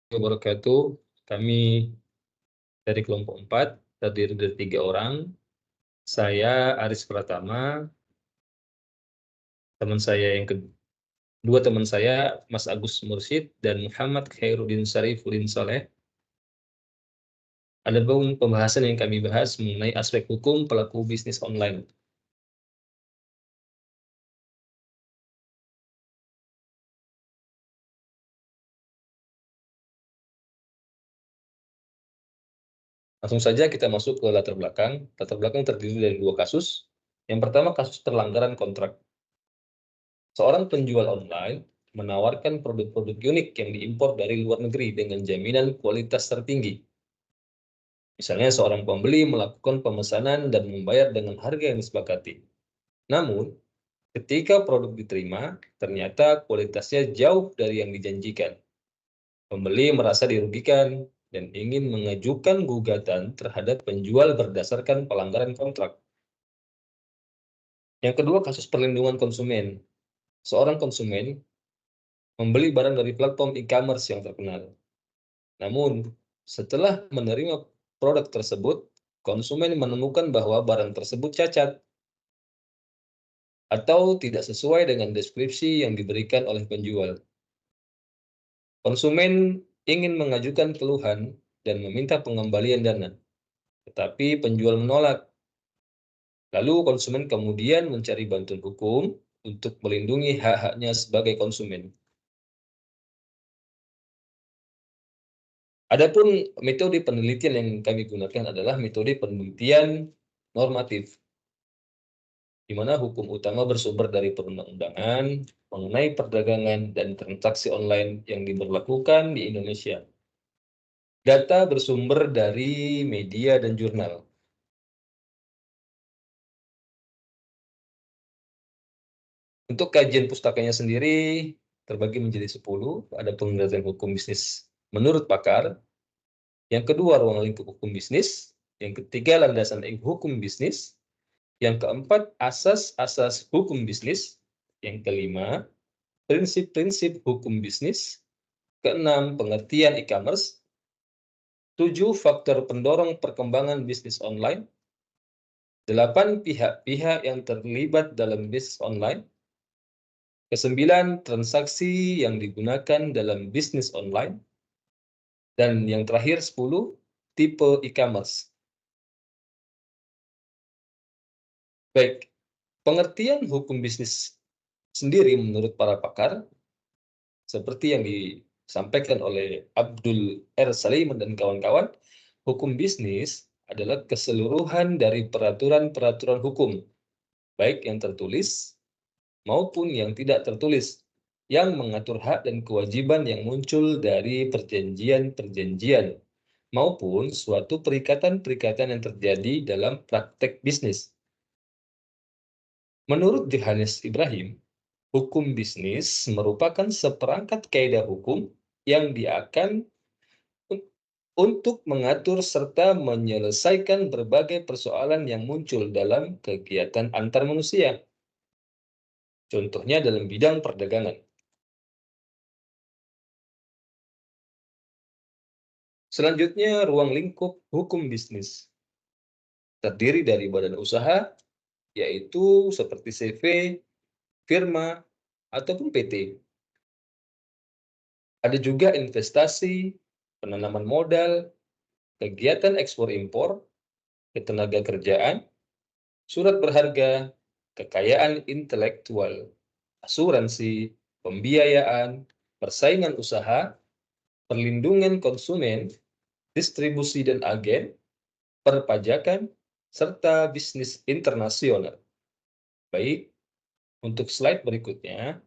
Wabarakatuh. Kami dari kelompok 4 terdiri dari 3 orang. Saya Aris Pratama, teman saya yang kedua teman saya Mas Agus Mursyid dan Muhammad Khairuddin Syarifuddin Soleh. Ada pembahasan yang kami bahas mengenai aspek hukum pelaku bisnis online. Langsung saja kita masuk ke latar belakang. Latar belakang terdiri dari 2 kasus. Yang pertama kasus pelanggaran kontrak. Seorang penjual online menawarkan produk-produk unik yang diimpor dari luar negeri dengan jaminan kualitas tertinggi. Misalnya seorang pembeli melakukan pemesanan dan membayar dengan harga yang disepakati. Namun, ketika produk diterima, ternyata kualitasnya jauh dari yang dijanjikan. Pembeli merasa dirugikan dan ingin mengajukan gugatan terhadap penjual berdasarkan pelanggaran kontrak. Yang kedua, kasus perlindungan konsumen. Seorang konsumen membeli barang dari platform e-commerce yang terkenal. Namun, setelah menerima produk tersebut, konsumen menemukan bahwa barang tersebut cacat atau tidak sesuai dengan deskripsi yang diberikan oleh penjual. Konsumen ingin mengajukan keluhan dan meminta pengembalian dana, tetapi penjual menolak. Lalu konsumen kemudian mencari bantuan hukum untuk melindungi hak-haknya sebagai konsumen. Adapun metode penelitian yang kami gunakan adalah metode penelitian normatif, di mana hukum utama bersumber dari perundang-undangan mengenai perdagangan dan transaksi online yang diberlakukan di Indonesia. Data bersumber dari media dan jurnal. Untuk kajian pustakanya sendiri terbagi menjadi 10, ada penelitian hukum bisnis menurut pakar, yang kedua ruang lingkup hukum bisnis, yang ketiga landasan hukum bisnis, yang keempat asas-asas hukum bisnis, yang kelima prinsip-prinsip hukum bisnis, keenam pengertian e-commerce, 7 faktor pendorong perkembangan bisnis online, 8 pihak-pihak yang terlibat dalam bisnis online, kesembilan transaksi yang digunakan dalam bisnis online, dan yang terakhir 10 tipe e-commerce. Baik, pengertian hukum bisnis sendiri menurut para pakar, seperti yang disampaikan oleh Abdul R. Saliman dan kawan-kawan, hukum bisnis adalah keseluruhan dari peraturan-peraturan hukum, baik yang tertulis maupun yang tidak tertulis, yang mengatur hak dan kewajiban yang muncul dari perjanjian-perjanjian maupun suatu perikatan-perikatan yang terjadi dalam praktek bisnis. Menurut Johannes Ibrahim, hukum bisnis merupakan seperangkat kaidah hukum yang diakan untuk mengatur serta menyelesaikan berbagai persoalan yang muncul dalam kegiatan antar manusia. Contohnya dalam bidang perdagangan. Selanjutnya, ruang lingkup hukum bisnis. Terdiri dari badan usaha, yaitu seperti CV, firma, ataupun PT. Ada juga investasi, penanaman modal, kegiatan ekspor-impor, ketenaga kerjaan, surat berharga, kekayaan intelektual, asuransi, pembiayaan, persaingan usaha, perlindungan konsumen, distribusi dan agen, perpajakan, serta bisnis internasional. Baik, untuk slide berikutnya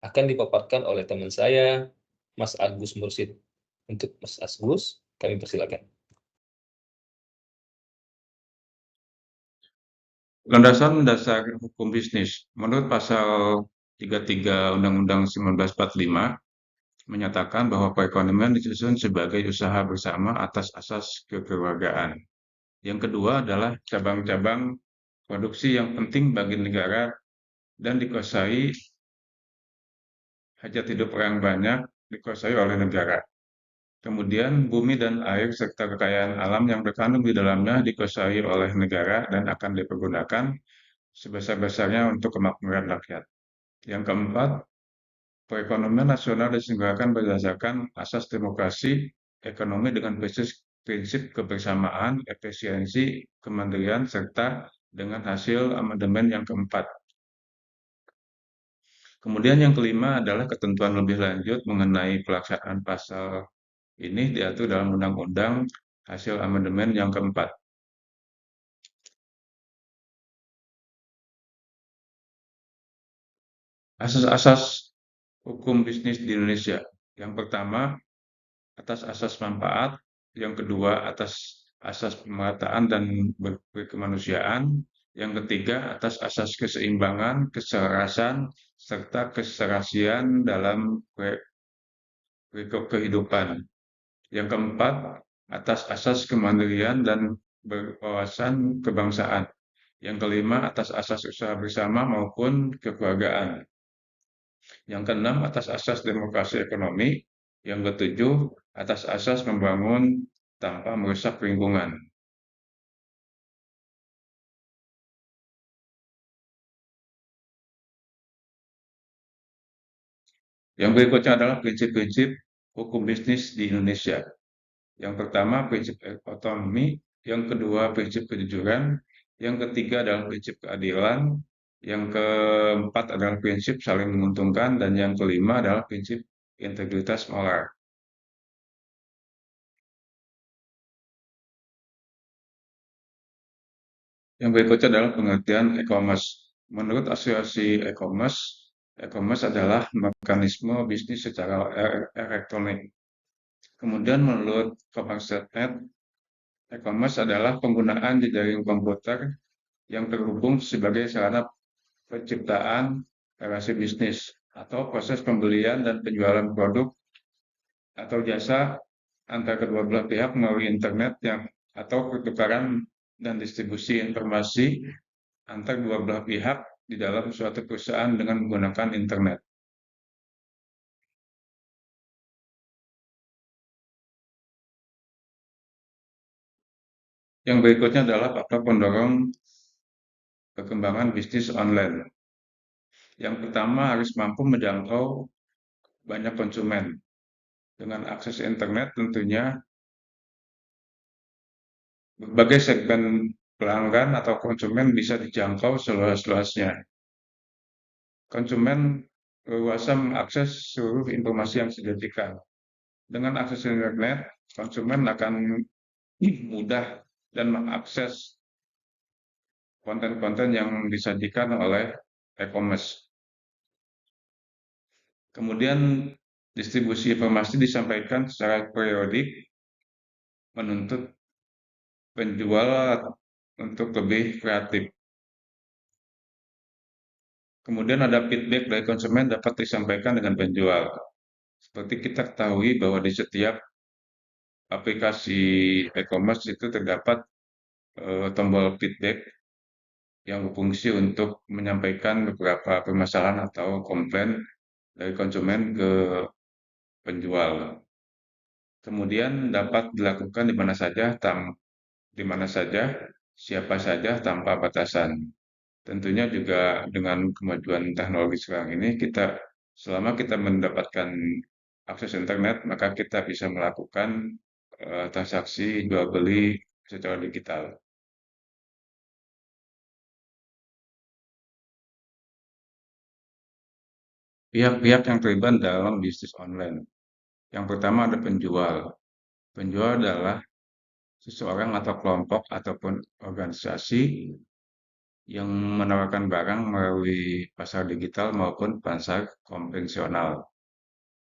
akan dipaparkan oleh teman saya, Mas Agus Mursyid. Untuk Mas Agus, kami persilakan. Landasan mendasar hukum bisnis. Menurut pasal 33 Undang-Undang 1945 menyatakan bahwa perekonomian disusun sebagai usaha bersama atas asas kekeluargaan. Yang kedua adalah cabang-cabang produksi yang penting bagi negara dan dikuasai hajat hidup orang banyak dikuasai oleh negara. Kemudian bumi dan air serta kekayaan alam yang terkandung di dalamnya dikuasai oleh negara dan akan dipergunakan sebesar-besarnya untuk kemakmuran rakyat. Yang keempat, perekonomian nasional diselenggarakan berdasarkan asas demokrasi ekonomi dengan prinsip kebersamaan, efisiensi, kemandirian, serta dengan hasil amandemen yang keempat. Kemudian yang kelima adalah ketentuan lebih lanjut mengenai pelaksanaan pasal ini diatur dalam Undang-Undang hasil amandemen yang keempat. Asas-asas hukum bisnis di Indonesia. Yang pertama, atas asas manfaat. Yang kedua, atas asas pemerataan dan berkemanusiaan. Yang ketiga, atas asas keseimbangan, keselarasan, serta keserasian dalam kehidupan. Yang keempat, atas asas kemandirian dan berwawasan kebangsaan. Yang kelima, atas asas usaha bersama maupun kekeluargaan. Yang keenam, atas asas demokrasi ekonomi. Yang ketujuh, atas asas membangun tanpa merusak lingkungan. Yang berikutnya adalah prinsip-prinsip hukum bisnis di Indonesia. Yang pertama, prinsip otonomi. Yang kedua, prinsip kejujuran. Yang ketiga adalah prinsip keadilan. Yang keempat adalah prinsip saling menguntungkan. Dan yang kelima adalah prinsip integritas moral. Yang berikutnya adalah pengertian e-commerce. Menurut Asosiasi e-commerce adalah mekanisme bisnis secara elektronik. Kemudian menurut Commerce.net, e-commerce adalah penggunaan jejaring komputer yang terhubung sebagai sarana penciptaan relasi bisnis atau proses pembelian dan penjualan produk atau jasa antara kedua belah pihak melalui internet atau pertukaran dan distribusi informasi antar dua belah pihak di dalam suatu perusahaan dengan menggunakan internet. Yang berikutnya adalah faktor pendorong perkembangan bisnis online. Yang pertama harus mampu menjangkau banyak konsumen. Dengan akses internet tentunya berbagai segmen pelanggan atau konsumen bisa dijangkau seluas-luasnya. Konsumen leluasa mengakses seluruh informasi yang signifikan. Dengan akses internet, konsumen akan mudah dan mengakses konten-konten yang disajikan oleh e-commerce. Kemudian distribusi informasi disampaikan secara periodik, menuntut penjual untuk lebih kreatif. Kemudian ada feedback dari konsumen dapat disampaikan dengan penjual. Seperti kita ketahui bahwa di setiap aplikasi e-commerce itu terdapat tombol feedback yang berfungsi untuk menyampaikan beberapa permasalahan atau komplain dari konsumen ke penjual. Kemudian dapat dilakukan di mana saja, siapa saja tanpa batasan. Tentunya juga dengan kemajuan teknologi sekarang ini selama kita mendapatkan akses internet, maka kita bisa melakukan transaksi jual beli secara digital. Pihak-pihak yang terlibat dalam bisnis online. Yang pertama ada penjual. Penjual adalah seseorang atau kelompok ataupun organisasi yang menawarkan barang melalui pasar digital maupun pasar konvensional.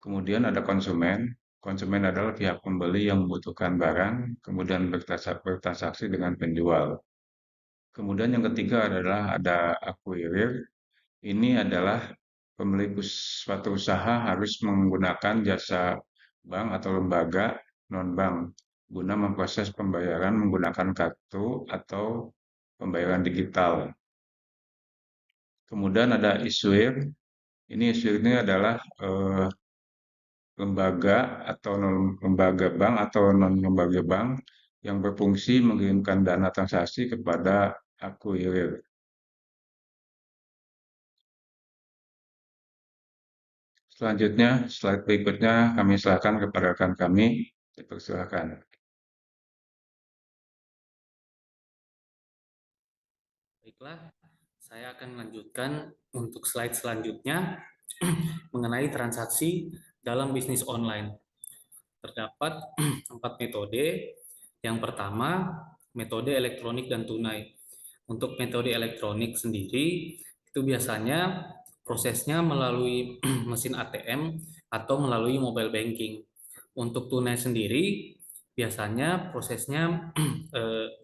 Kemudian ada konsumen. Konsumen adalah pihak pembeli yang membutuhkan barang, kemudian bertransaksi dengan penjual. Kemudian yang ketiga adalah ada acquirer. Ini adalah pemilik suatu usaha harus menggunakan jasa bank atau lembaga non-bank guna memproses pembayaran menggunakan kartu atau pembayaran digital. Kemudian ada issuer. Ini issuer ini adalah lembaga atau non lembaga bank atau non lembaga bank yang berfungsi mengirimkan dana transaksi kepada akuirir. Selanjutnya, slide berikutnya kami serahkan kepada rekan kami. Dipersilakan. Baiklah, saya akan melanjutkan untuk slide selanjutnya mengenai transaksi dalam bisnis online. Terdapat 4 metode. Yang pertama, metode elektronik dan tunai. Untuk metode elektronik sendiri, itu biasanya prosesnya melalui mesin ATM atau melalui mobile banking. Untuk tunai sendiri, biasanya prosesnya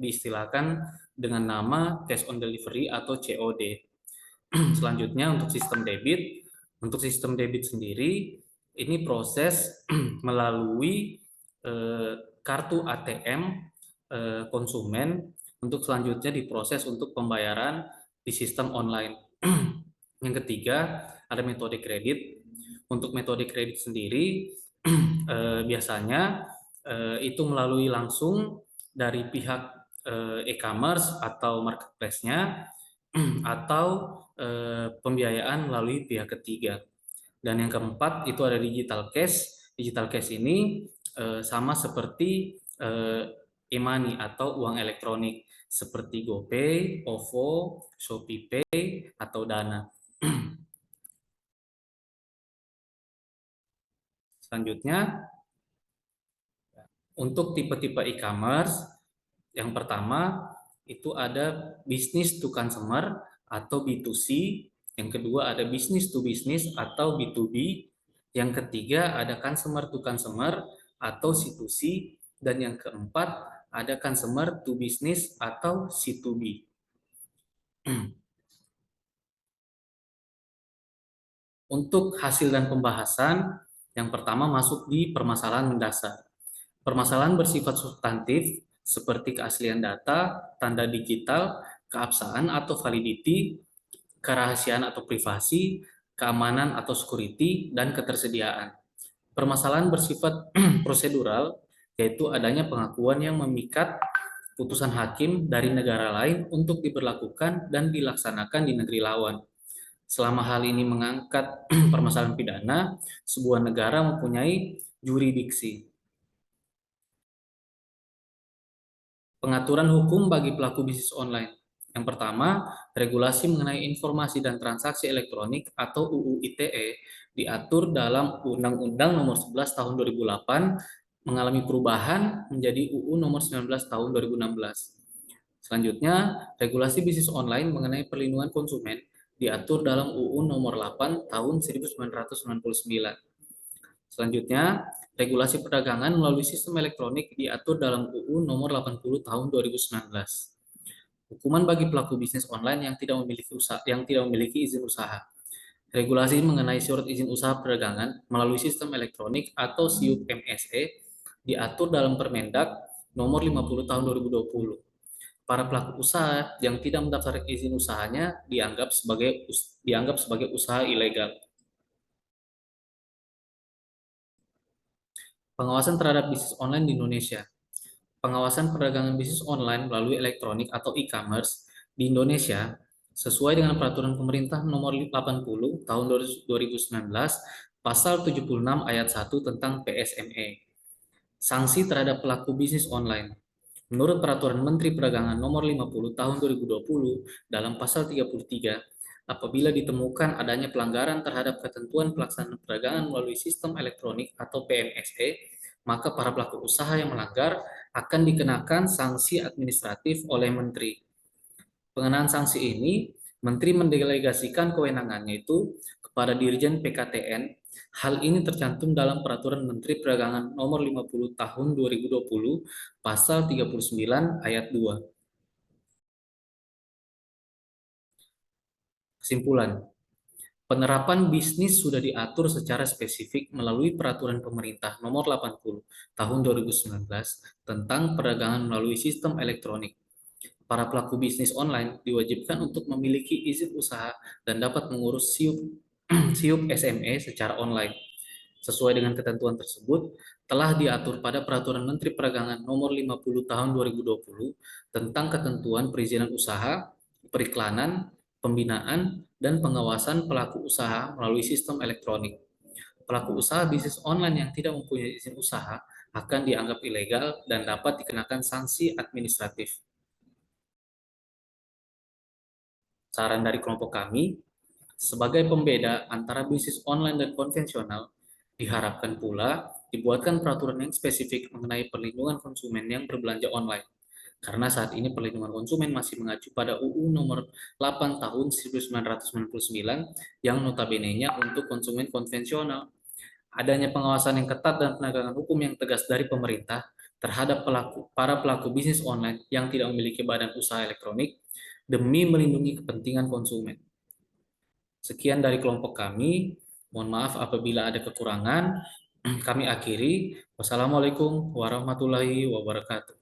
diistilahkan dengan nama cash on delivery atau COD. Selanjutnya untuk sistem debit. Untuk sistem debit sendiri, ini proses melalui kartu ATM konsumen untuk selanjutnya diproses untuk pembayaran di sistem online. Yang ketiga, ada metode kredit. Untuk metode kredit sendiri, biasanya itu melalui langsung dari pihak e-commerce atau marketplace-nya atau pembiayaan melalui pihak ketiga. Dan yang keempat itu ada digital cash. Digital cash ini sama seperti e-money atau uang elektronik seperti GoPay, OVO, ShopeePay, atau Dana. Selanjutnya, untuk tipe-tipe e-commerce, yang pertama itu ada business to consumer atau B2C, yang kedua ada business to business atau B2B, yang ketiga ada consumer to consumer atau C2C, dan yang keempat ada consumer to business atau C2B. Untuk hasil dan pembahasan, yang pertama masuk di permasalahan mendasar. Permasalahan bersifat substantif seperti keaslian data, tanda digital, keabsahan atau validity, kerahasiaan atau privasi, keamanan atau security, dan ketersediaan. Permasalahan bersifat prosedural, yaitu adanya pengakuan yang memikat putusan hakim dari negara lain untuk diberlakukan dan dilaksanakan di negeri lawan. Selama hal ini mengangkat permasalahan pidana, sebuah negara mempunyai jurisdiksi. Pengaturan hukum bagi pelaku bisnis online. Yang pertama, regulasi mengenai informasi dan transaksi elektronik atau UU ITE diatur dalam Undang-Undang Nomor 11 Tahun 2008 mengalami perubahan menjadi UU Nomor 19 Tahun 2016. Selanjutnya, regulasi bisnis online mengenai perlindungan konsumen diatur dalam UU Nomor 8 Tahun 1999. Selanjutnya, regulasi perdagangan melalui sistem elektronik diatur dalam UU Nomor 80 Tahun 2019. Hukuman bagi pelaku bisnis online yang tidak memiliki izin usaha. Regulasi mengenai surat izin usaha perdagangan melalui sistem elektronik atau SIUP MSE diatur dalam Permendak Nomor 50 Tahun 2020. Para pelaku usaha yang tidak mendaftarkan izin usahanya dianggap sebagai usaha ilegal. Pengawasan terhadap bisnis online di Indonesia. Pengawasan perdagangan bisnis online melalui elektronik atau e-commerce di Indonesia sesuai dengan peraturan pemerintah nomor 80 tahun 2019 pasal 76 ayat 1 tentang PSME. Sanksi terhadap pelaku bisnis online. Menurut peraturan Menteri Perdagangan nomor 50 tahun 2020 dalam pasal 33, apabila ditemukan adanya pelanggaran terhadap ketentuan pelaksanaan perdagangan melalui sistem elektronik atau PMSE, maka para pelaku usaha yang melanggar akan dikenakan sanksi administratif oleh Menteri. Pengenaan sanksi ini, Menteri mendelegasikan kewenangannya itu kepada Dirjen PKTN. Hal ini tercantum dalam Peraturan Menteri Perdagangan Nomor 50 Tahun 2020, Pasal 39 Ayat 2. Kesimpulan, penerapan bisnis sudah diatur secara spesifik melalui Peraturan Pemerintah Nomor 80 Tahun 2019 tentang perdagangan melalui sistem elektronik. Para pelaku bisnis online diwajibkan untuk memiliki izin usaha dan dapat mengurus SIUP SME secara online. sesuai dengan ketentuan tersebut telah diatur pada Peraturan Menteri Perdagangan Nomor 50 Tahun 2020 tentang ketentuan perizinan usaha, periklanan, pembinaan, dan pengawasan pelaku usaha melalui sistem elektronik. Pelaku usaha bisnis online yang tidak mempunyai izin usaha akan dianggap ilegal dan dapat dikenakan sanksi administratif. Saran dari kelompok kami, sebagai pembeda antara bisnis online dan konvensional, diharapkan pula dibuatkan peraturan yang spesifik mengenai perlindungan konsumen yang berbelanja online. Karena saat ini perlindungan konsumen masih mengacu pada UU nomor 8 tahun 1999 yang notabene-nya untuk konsumen konvensional. Adanya pengawasan yang ketat dan penegakan hukum yang tegas dari pemerintah terhadap para pelaku bisnis online yang tidak memiliki badan usaha elektronik demi melindungi kepentingan konsumen. Sekian dari kelompok kami. Mohon maaf apabila ada kekurangan. Kami akhiri. Wassalamualaikum warahmatullahi wabarakatuh.